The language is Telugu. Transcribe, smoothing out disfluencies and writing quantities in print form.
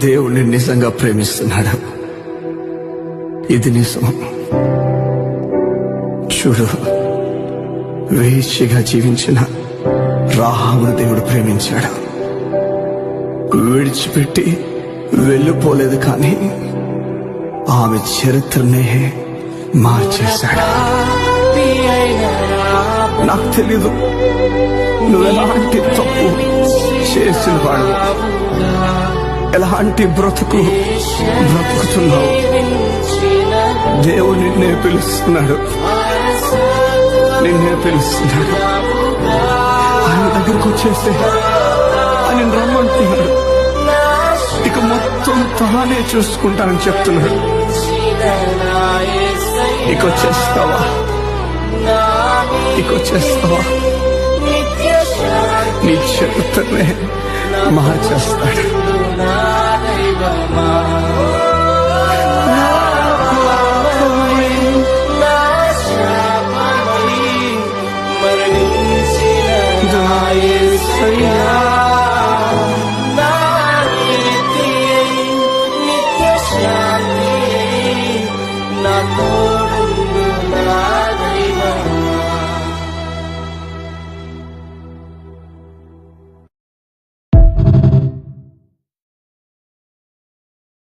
దేవుణ్ణి నిజంగా ప్రేమిస్తున్నాడు. ఇది నిజం. చూడు, వేశ్యగా జీవించిన రాహాబును దేవుడు ప్రేమించాడు. విడిచిపెట్టి వెళ్ళిపోలేదు, కానీ ఆమె చరిత్రనే మార్చేశాడు. నాకు తెలీదు నువ్వు ఎలాంటి తప్పు చేసిన వాడు, ఎలాంటి బ్రతుకుతున్నావు. దేవుడు నిన్నే పిలుస్తున్నాడు. ఆయన దగ్గరకు వచ్చేస్తే ఆయన రమ్మంటున్నాడు. ఇక మొత్తం తానే చూసుకుంటానని చెప్తున్నాడు. ఇక వచ్చేస్తావా? నీ చరిత్రనే మార్చేస్తాడు.